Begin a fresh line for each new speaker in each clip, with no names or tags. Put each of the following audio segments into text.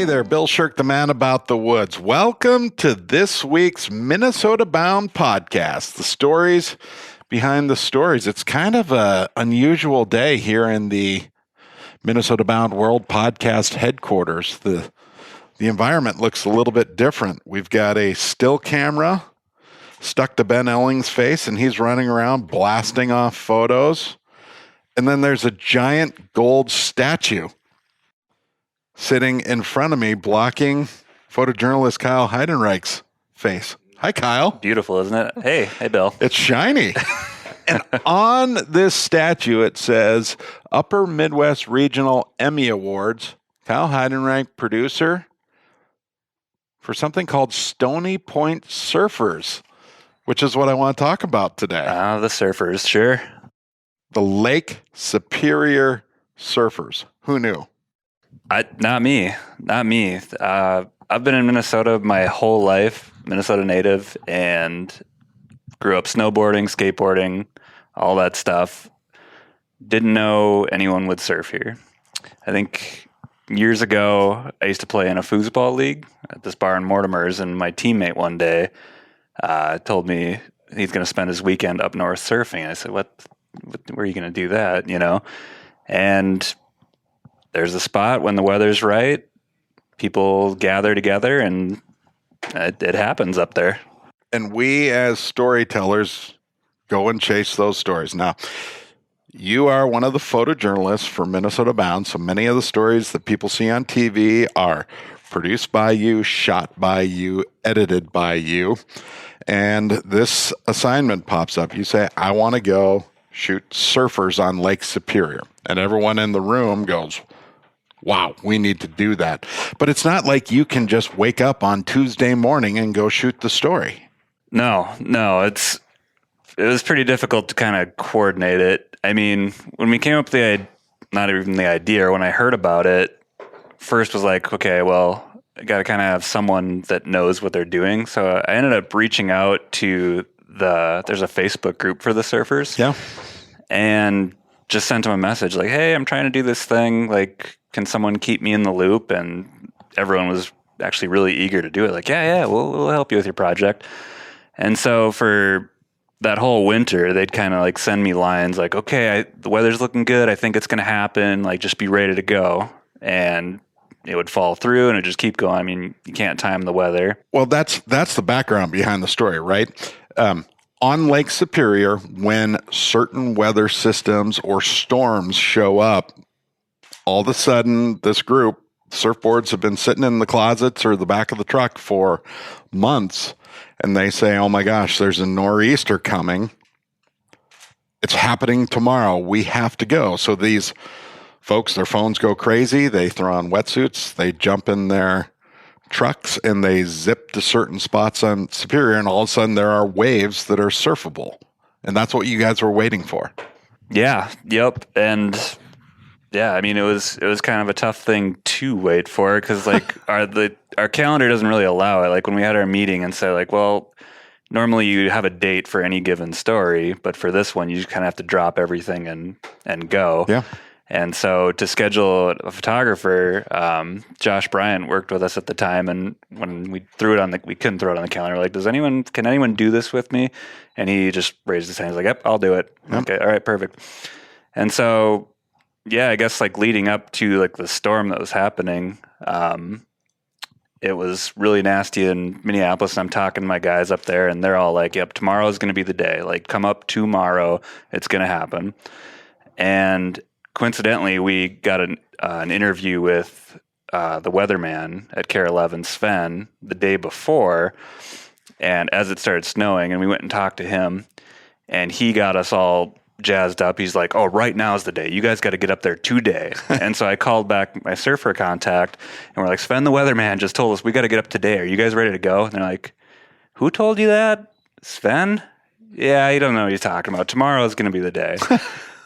Hey there, Bill Sherck, the man about the woods. Welcome to this week's Minnesota Bound podcast, the stories behind the stories. It's kind of an unusual day here in the Minnesota Bound World Podcast headquarters. The environment looks a little bit different. We've got a still camera stuck to Ben Elling's face, and he's running around blasting off photos. And then there's a giant gold statue sitting in front of me, blocking photojournalist Kyle Heidenreich's face. Hi, Kyle.
Beautiful, isn't it? Hey, Bill.
It's shiny. And on this statue, it says Upper Midwest Regional Emmy Awards, Kyle Heidenreich, producer for something called Stony Point Surfers, which is what I want to talk about today.
The surfers, sure.
The Lake Superior Surfers. Who knew?
Not me. I've been in Minnesota my whole life, Minnesota native, and grew up snowboarding, skateboarding, all that stuff. Didn't know anyone would surf here. I think years ago, I used to play in a foosball league at this bar in Mortimer's, and my teammate one day told me he's going to spend his weekend up north surfing. I said, what where are you going to do that, And there's a spot when the weather's right, people gather together, and it happens up there.
And we as storytellers go and chase those stories. Now, you are one of the photojournalists for Minnesota Bound, so many of the stories that people see on TV are produced by you, shot by you, edited by you. And this assignment pops up. You say, I want to go shoot surfers on Lake Superior. And everyone in the room goes, wow, we need to do that. But it's not like you can just wake up on Tuesday morning and go shoot the story.
No, it was pretty difficult to kind of coordinate it. I mean, when we came up with not even the idea, or when I heard about it, first was like, okay, well, I got to kind of have someone that knows what they're doing. So I ended up reaching out to there's a Facebook group for the surfers.
Yeah. And
just sent them a message like, hey, I'm trying to do this thing. Like, can someone keep me in the loop? And everyone was actually really eager to do it. Like, yeah, we'll help you with your project. And so for that whole winter, they'd kind of like send me lines like, okay, the weather's looking good. I think it's going to happen. Like, just be ready to go. And it would fall through and it just keep going. I mean, you can't time the weather.
Well, that's the background behind the story, right? On Lake Superior, when certain weather systems or storms show up, all of a sudden, this group, surfboards have been sitting in the closets or the back of the truck for months, and they say, oh my gosh, there's a nor'easter coming. It's happening tomorrow. We have to go. So these folks, their phones go crazy. They throw on wetsuits. They jump in their trucks and they zip to certain spots on Superior, and all of a sudden there are waves that are surfable. And that's what you guys were waiting for.
Yeah. Yep. And yeah, I mean, it was kind of a tough thing to wait for because like our calendar doesn't really allow it. Like when we had our meeting and said like, well, normally you have a date for any given story, but for this one, you just kind of have to drop everything and go.
Yeah.
And so to schedule a photographer, Josh Bryant worked with us at the time, and when we we couldn't throw it on the calendar. Like, can anyone do this with me? And he just raised his hand. He's like, yep, I'll do it. Yep. Okay, all right, perfect. And so, yeah, I guess like leading up to like the storm that was happening, it was really nasty in Minneapolis. And I'm talking to my guys up there, and they're all like, yep, tomorrow's going to be the day. Like, come up tomorrow, it's going to happen. And coincidentally, we got an interview with the weatherman at KARE 11, Sven, the day before, and as it started snowing, and we went and talked to him, and he got us all jazzed up. He's like, oh, right now is the day. You guys got to get up there today. And so I called back my surfer contact, and we're like, Sven, the weatherman, just told us we got to get up today. Are you guys ready to go? And they're like, who told you that? Sven? Yeah, you don't know what he's talking about. Tomorrow is going to be the day.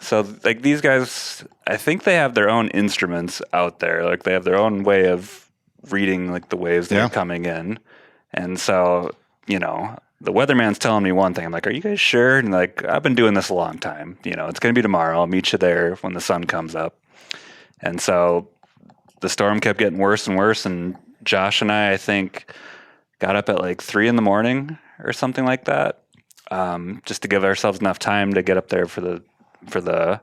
So, like, these guys, I think they have their own instruments out there. Like, they have their own way of reading, like, the waves that are coming in. And so, the weatherman's telling me one thing. I'm like, are you guys sure? And, like, I've been doing this a long time. It's going to be tomorrow. I'll meet you there when the sun comes up. And so the storm kept getting worse and worse, and Josh and I think, got up at like 3 a.m. or something like that, just to give ourselves enough time to get up there before the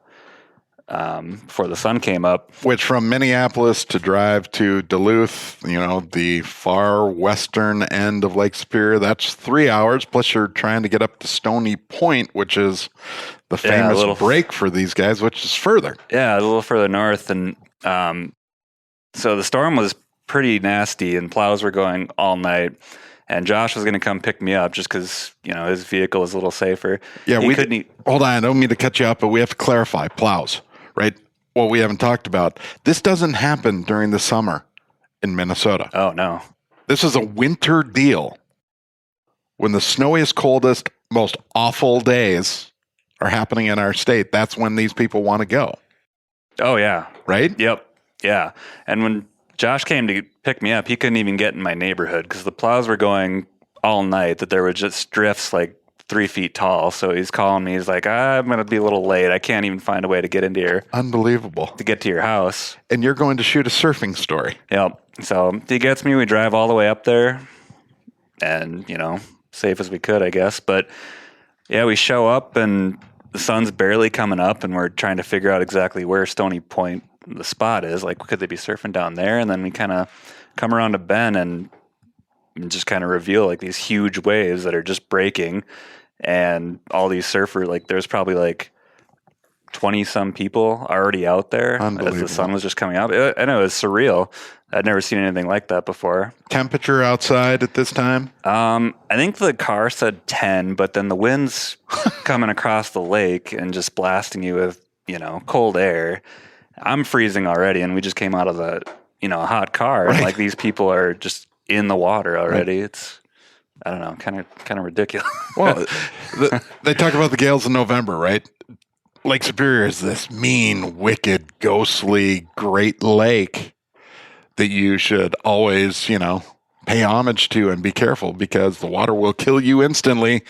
sun came up.
Which from Minneapolis to drive to Duluth, the far western end of Lake Superior, that's 3 hours. Plus you're trying to get up to Stony Point, which is the famous break for these guys, which is further.
Yeah, a little further north. And so the storm was pretty nasty and plows were going all night. And Josh was going to come pick me up just because, his vehicle was a little safer.
Yeah, hold on, I don't mean to cut you up, but we have to clarify plows. Right? Well, we haven't talked about. This doesn't happen during the summer in Minnesota.
Oh, no.
This is a winter deal. When the snowiest, coldest, most awful days are happening in our state, that's when these people want to go.
Oh, yeah.
Right?
Yep. Yeah. And when Josh came to pick me up, he couldn't even get in my neighborhood because the plows were going all night, that there were just drifts like 3 feet tall. So he's calling me. He's like, I'm going to be a little late. I can't even find a way to get into your...
Unbelievable.
To get to your house.
And you're going to shoot a surfing story.
Yep. So he gets me. We drive all the way up there and, safe as we could, I guess. But yeah, we show up and the sun's barely coming up and we're trying to figure out exactly where Stony Point, the spot is. Like, could they be surfing down there? And then we kind of come around a bend and just kind of reveal like these huge waves that are just breaking. And all these surfers, like there's probably like 20 some people already out there as the sun was just coming up. I know, it was surreal. I'd never seen anything like that before.
Temperature outside at this time?
I think the car said 10, but then the wind's coming across the lake and just blasting you with, cold air. I'm freezing already, and we just came out of a hot car. Right. And like these people are just in the water already. Right. It's, I don't know, kind of ridiculous.
Well, they talk about the gales in November, right? Lake Superior is this mean, wicked, ghostly Great Lake that you should always, pay homage to and be careful because the water will kill you instantly.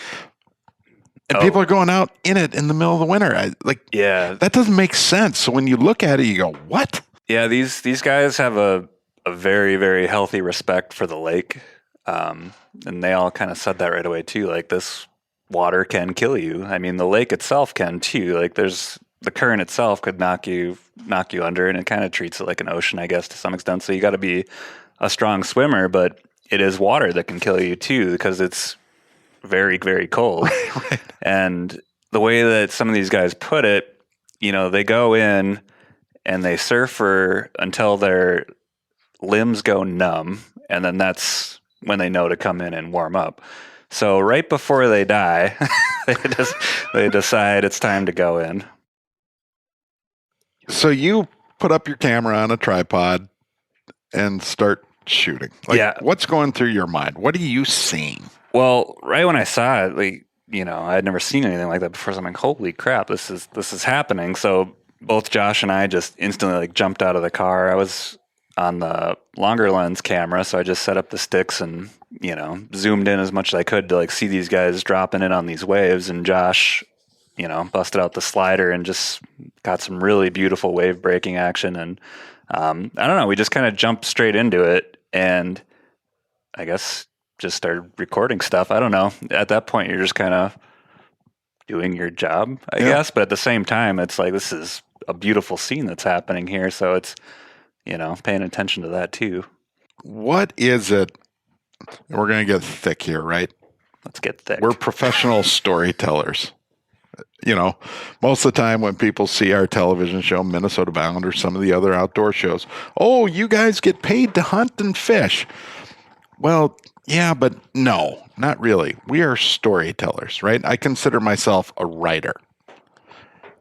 And people are going out in it in the middle of the winter. That doesn't make sense. So when you look at it, you go, what?
Yeah, these guys have a very, very healthy respect for the lake. And they all kind of said that right away too. Like, this water can kill you. I mean, the lake itself can too. Like, there's the current itself could knock you under, and it kind of treats it like an ocean, I guess, to some extent. So you got to be a strong swimmer, but it is water that can kill you too because it's very, very cold. Right. And the way that some of these guys put it, they go in and they surf until their limbs go numb, and then that's when they know to come in and warm up. So right before they die, they decide it's time to go in.
So you put up your camera on a tripod and start shooting. What's going through your mind? What are you seeing?
Well, right when I saw it, I had never seen anything like that before. So I'm like, holy crap, this is happening. So both Josh and I just instantly jumped out of the car. I was on the longer lens camera, so I just set up the sticks and zoomed in as much as I could to see these guys dropping in on these waves. And Josh, busted out the slider and just got some really beautiful wave breaking action. And I don't know, we just kind of jumped straight into it, and I guess just started recording stuff. I don't know. At that point, you're just kind of doing your job, I guess. But at the same time, it's like, this is a beautiful scene that's happening here. So it's, paying attention to that too.
What is it? We're going to get thick here, right?
Let's get thick.
We're professional storytellers. Most of the time when people see our television show, Minnesota Bound, or some of the other outdoor shows, oh, you guys get paid to hunt and fish. Well, yeah, but no, not really. We are storytellers, right? I consider myself a writer.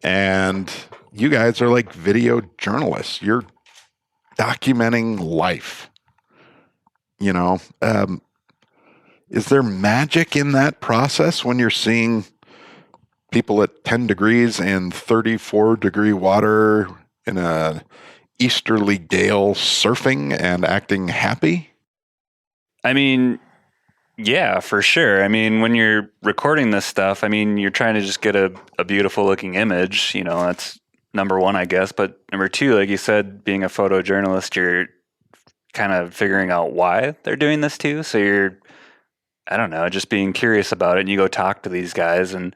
And you guys are like video journalists. You're documenting life. Is there magic in that process when you're seeing people at 10 degrees and 34-degree water in a easterly gale surfing and acting happy?
I mean, yeah, for sure. I mean, when you're recording this stuff, you're trying to just get a beautiful looking image. That's number one, I guess. But number two, like you said, being a photojournalist, you're kind of figuring out why they're doing this too. So you're, I don't know, just being curious about it. And you go talk to these guys and,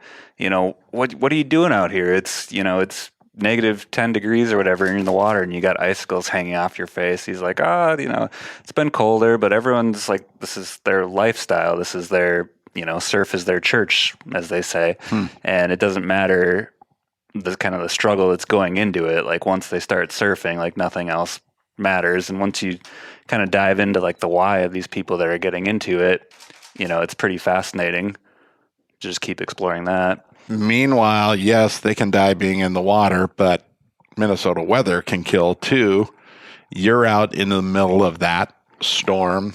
what are you doing out here? It's, it's negative 10 degrees or whatever, and you're in the water and you got icicles hanging off your face. He's like, it's been colder, but everyone's like, this is their lifestyle. This is their, surf is their church, as they say. And it doesn't matter the kind of the struggle that's going into it. Like once they start surfing, like nothing else matters. And once you kind of dive into like the why of these people that are getting into it, it's pretty fascinating. Just keep exploring that.
Meanwhile, yes, they can die being in the water, but Minnesota weather can kill too. You're out in the middle of that storm,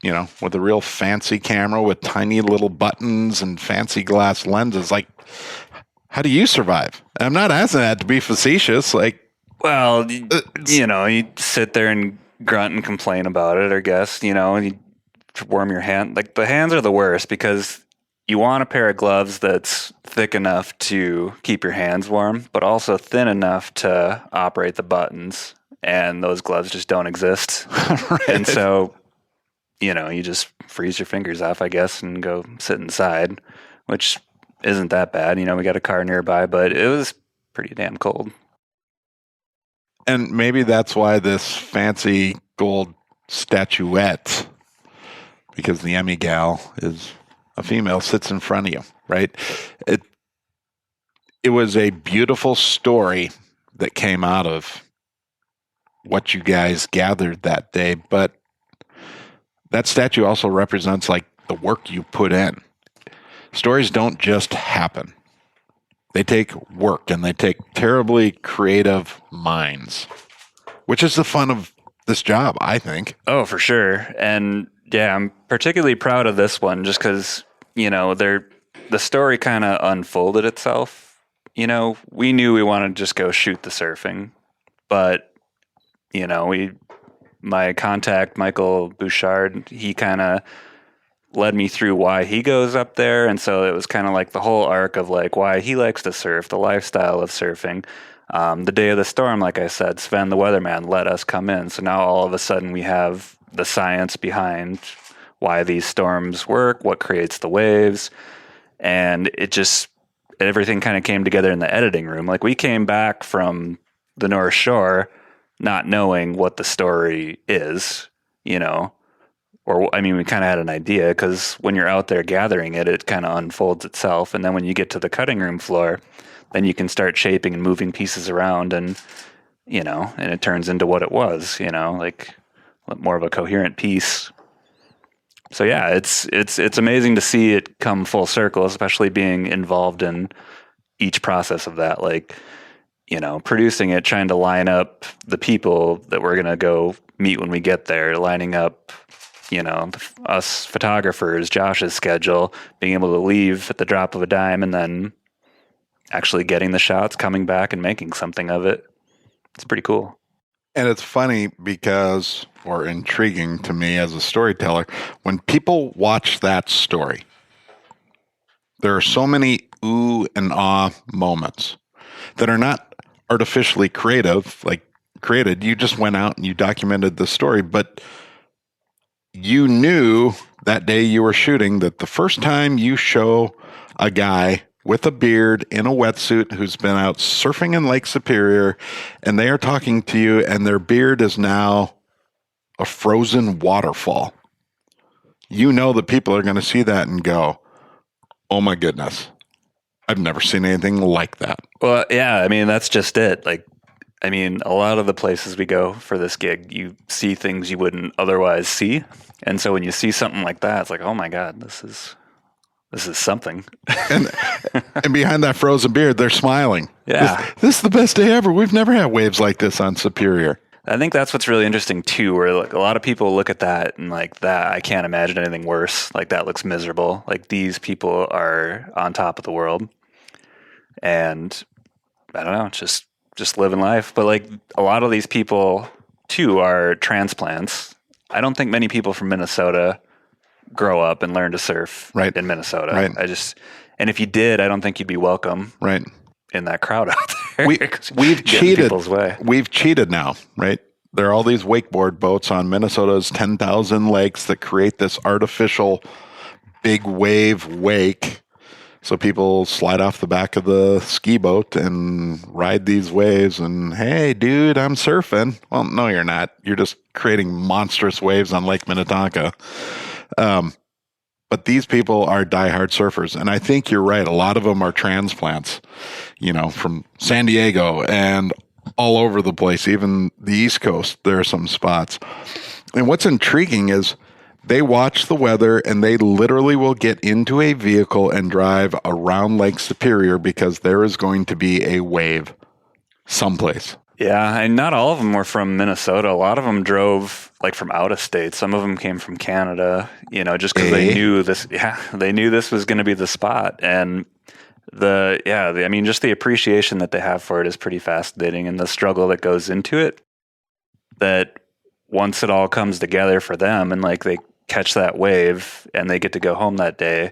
with a real fancy camera with tiny little buttons and fancy glass lenses. Like, how do you survive? I'm not asking that to be facetious. Like,
well, you sit there and grunt and complain about it, I guess, and you warm your hand. Like the hands are the worst because you want a pair of gloves that's thick enough to keep your hands warm, but also thin enough to operate the buttons. And those gloves just don't exist.
Right.
And so, you just freeze your fingers off, I guess, and go sit inside, which isn't that bad. We got a car nearby, but it was pretty damn cold.
And maybe that's why this fancy gold statuette, because the Emmy gal is a female, sits in front of you, right? It was a beautiful story that came out of what you guys gathered that day, but that statue also represents like the work you put in. Stories don't just happen. They take work and they take terribly creative minds, which is the fun of this job, I think.
Oh, for sure. And yeah, I'm particularly proud of this one just because, the story kind of unfolded itself. We knew we wanted to just go shoot the surfing, but, my contact, Michael Bouchard, he kind of led me through why he goes up there. And so it was kind of like the whole arc of like why he likes to surf, the lifestyle of surfing. The day of the storm, like I said, Sven, the weatherman, let us come in. So now all of a sudden we have the science behind why these storms work, what creates the waves. And everything kind of came together in the editing room. Like we came back from the North Shore not knowing what the story is, we kind of had an idea because when you're out there gathering it, it kind of unfolds itself. And then when you get to the cutting room floor, then you can start shaping and moving pieces around and it turns into what it was, like more of a coherent piece. So yeah, it's amazing to see it come full circle, especially being involved in each process of that. Like, producing it, trying to line up the people that we're going to go meet when we get there, lining up, us photographers, Josh's schedule, being able to leave at the drop of a dime and then actually getting the shots, coming back and making something of it. It's pretty cool.
And it's funny because, or intriguing to me as a storyteller, when people watch that story, there are so many ooh and ah moments that are not artificially created. You just went out and you documented the story, but you knew that day you were shooting that the first time you show a guy with a beard in a wetsuit who's been out surfing in Lake Superior and they are talking to you and their beard is now a frozen waterfall, that people are going to see that and go, oh my goodness, I've never seen anything like that.
Well, yeah, that's just it. Like, a lot of the places we go for this gig, you see things you wouldn't otherwise see. And so when you see something like that, it's like, oh my God, this is something.
And behind that frozen beard, they're smiling.
Yeah.
This is the best day ever. We've never had waves like this on Superior.
I think that's what's really interesting too, where like a lot of people look at that and like that, I can't imagine anything worse. Like that looks miserable. Like these people are on top of the world. And I don't know, just living life. But like a lot of these people too are transplants. I don't think many people from Minnesota grow up and learn to surf in Minnesota.
Right.
And if you did, I don't think you'd be welcome
in
that crowd out there.
we've
Get in
cheated.
people's way.
We've cheated now, right? There are all these wakeboard boats on Minnesota's 10,000 lakes that create this artificial big wave wake. So people slide off the back of the ski boat and ride these waves and, hey, dude, I'm surfing. Well, no, you're not. You're just creating monstrous waves on Lake Minnetonka. But these people are diehard surfers. And I think you're right. A lot of them are transplants, from San Diego and all over the place, even the East Coast. There are some spots. And what's intriguing is they watch the weather and they literally will get into a vehicle and drive around Lake Superior because there is going to be a wave someplace.
Yeah, and not all of them were from Minnesota. A lot of them drove from out of state. Some of them came from Canada, just because they knew this. Yeah, they knew this was going to be the spot. And just the appreciation that they have for it is pretty fascinating, and the struggle that goes into it. That once it all comes together for them, and they catch that wave and they get to go home that day.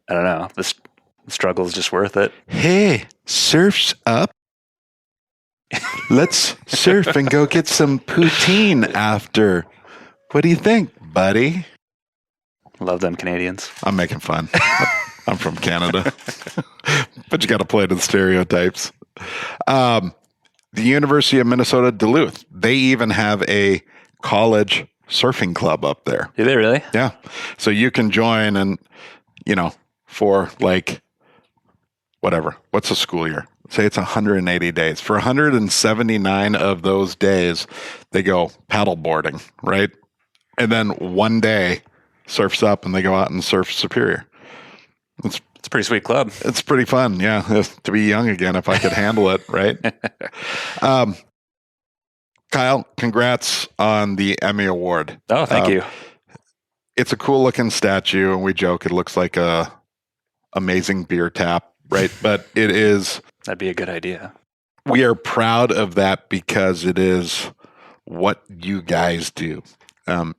I don't know. The struggle is just worth it.
Hey, surf's up. Let's surf and go get some poutine after. What do you think, buddy?
Love them Canadians.
I'm making fun. I'm from Canada. But you got to play to the stereotypes. The University of Minnesota Duluth, they even have a college surfing club up there.
Do they really?
Yeah. So you can join and, for whatever. What's a school year? Say it's 180 days. For 179 of those days, they go paddle boarding, right? And then one day, surf's up and they go out and surf Superior.
It's a pretty sweet club.
It's pretty fun, yeah. To be young again, if I could handle it, right? Kyle, congrats on the Emmy Award.
Oh, thank you.
It's a cool looking statue, and we joke it looks like a amazing beer tap, right? But it is.
That'd be a good idea.
We are proud of that because it is what you guys do.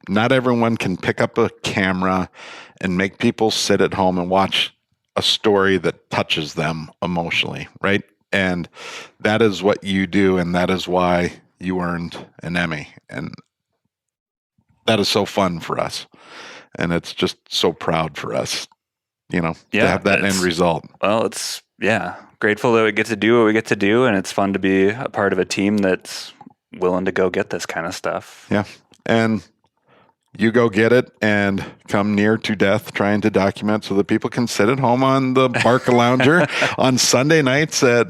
Not everyone can pick up a camera and make people sit at home and watch a story that touches them emotionally, right? And that is what you do, and that is why you earned an Emmy. And that is so fun for us. And it's just so proud for us, to have that end result.
Well, grateful that we get to do what we get to do, and it's fun to be a part of a team that's willing to go get this kind of stuff.
Yeah. And you go get it and come near to death trying to document so that people can sit at home on the Barca Lounger on Sunday nights at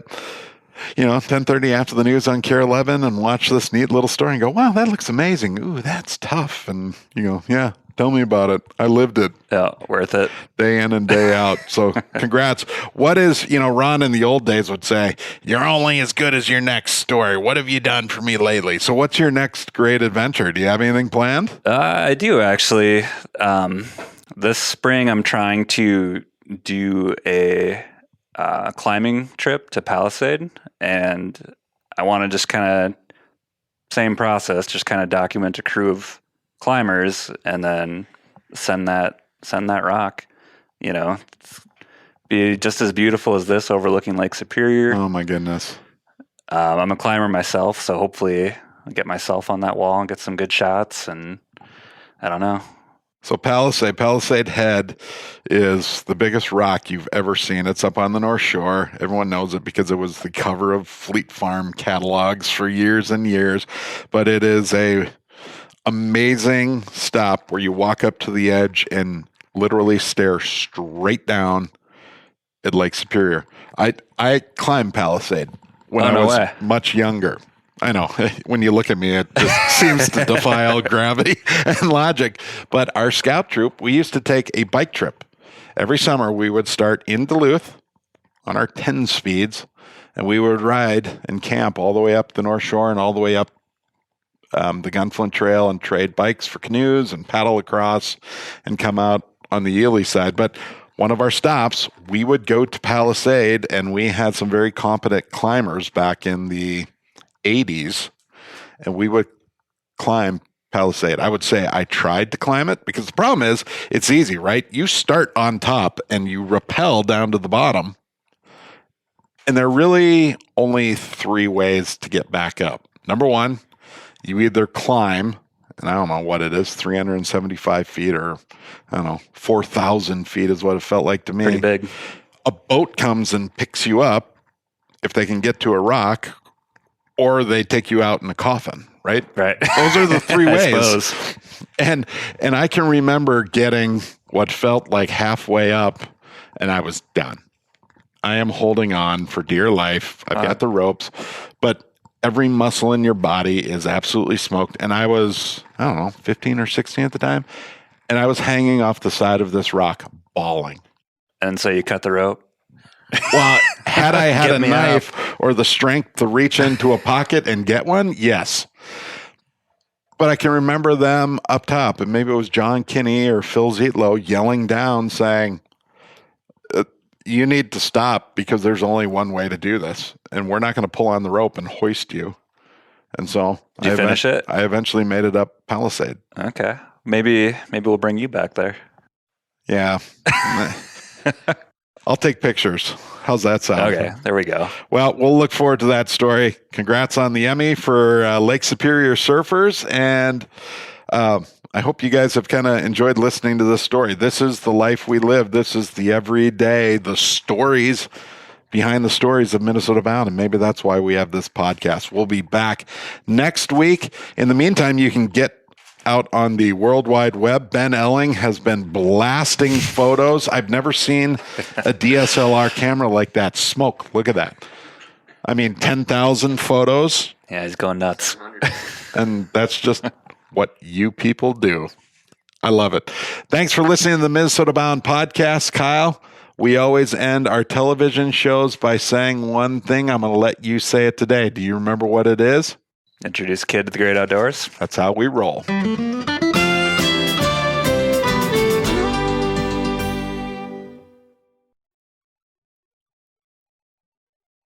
10:30 after the news on Care 11 and watch this neat little story and go, wow, that looks amazing. Ooh, that's tough. And you go, yeah, tell me about it. I lived it.
Yeah, worth it.
Day in and day out. So congrats. What is, Ron in the old days would say, you're only as good as your next story. What have you done for me lately? So what's your next great adventure? Do you have anything planned?
I do, actually. This spring, I'm trying to do a climbing trip to Palisade, and I want to just kind of same process, just kind of document a crew of climbers and then send that rock, be just as beautiful as this overlooking Lake Superior.
Oh my goodness.
I'm a climber myself, so hopefully I'll get myself on that wall and get some good shots, and I don't know.
So Palisade Head is the biggest rock you've ever seen. It's up on the North Shore. Everyone knows it because it was the cover of Fleet Farm catalogs for years and years. But it is a amazing stop where you walk up to the edge and literally stare straight down at Lake Superior. I climbed Palisade when I was much younger. I know. When you look at me, it just seems to defy all gravity and logic. But our scout troop, we used to take a bike trip. Every summer, we would start in Duluth on our 10 speeds, and we would ride and camp all the way up the North Shore and all the way up the Gunflint Trail and trade bikes for canoes and paddle across and come out on the Ely side. But one of our stops, we would go to Palisade, and we had some very competent climbers back in the 80s, and we would climb Palisade. I would say I tried to climb it because the problem is it's easy, right? You start on top and you rappel down to the bottom, And there are really only 3 ways to get back up. Number 1, you either climb, and I don't know what it is, 375 feet or, I don't know, 4,000 feet is what it felt like to me.
Pretty big.
A boat comes and picks you up if they can get to a rock, or they take you out in a coffin, right?
Right.
Those are the 3 ways.
Suppose.
And I can remember getting what felt like halfway up, and I was done. I am holding on for dear life. I've got the ropes, but every muscle in your body is absolutely smoked. And I was, I don't know, 15 or 16 at the time, and I was hanging off the side of this rock, bawling.
And so you cut the rope?
Well, had I had
Get
a
me
knife or the strength to reach into a pocket and get one, yes. But I can remember them up top, and maybe it was John Kinney or Phil Zietlow yelling down saying, you need to stop because there's only one way to do this, and we're not going to pull on the rope and hoist you. And so
Did you finish it?
I eventually made it up Palisade.
Okay. Maybe we'll bring you back there.
Yeah. I'll take pictures. How's that sound?
Okay, there we go.
Well, we'll look forward to that story. Congrats on the Emmy for Lake Superior surfers. And I hope you guys have kind of enjoyed listening to this story. This is the life we live. This is the everyday, the stories behind the stories of Minnesota Bound. And maybe that's why we have this podcast. We'll be back next week. In the meantime, you can get out on the World Wide Web. Ben Elling has been blasting photos. I've never seen a DSLR camera like that smoke. Look at that. I mean, 10,000 photos.
Yeah, he's going nuts.
And that's just what you people do. I love it. Thanks for listening to the Minnesota Bound podcast, Kyle. We always end our television shows by saying one thing. I'm going to let you say it today. Do you remember what it is?
Introduce a kid to the great outdoors.
That's how we roll.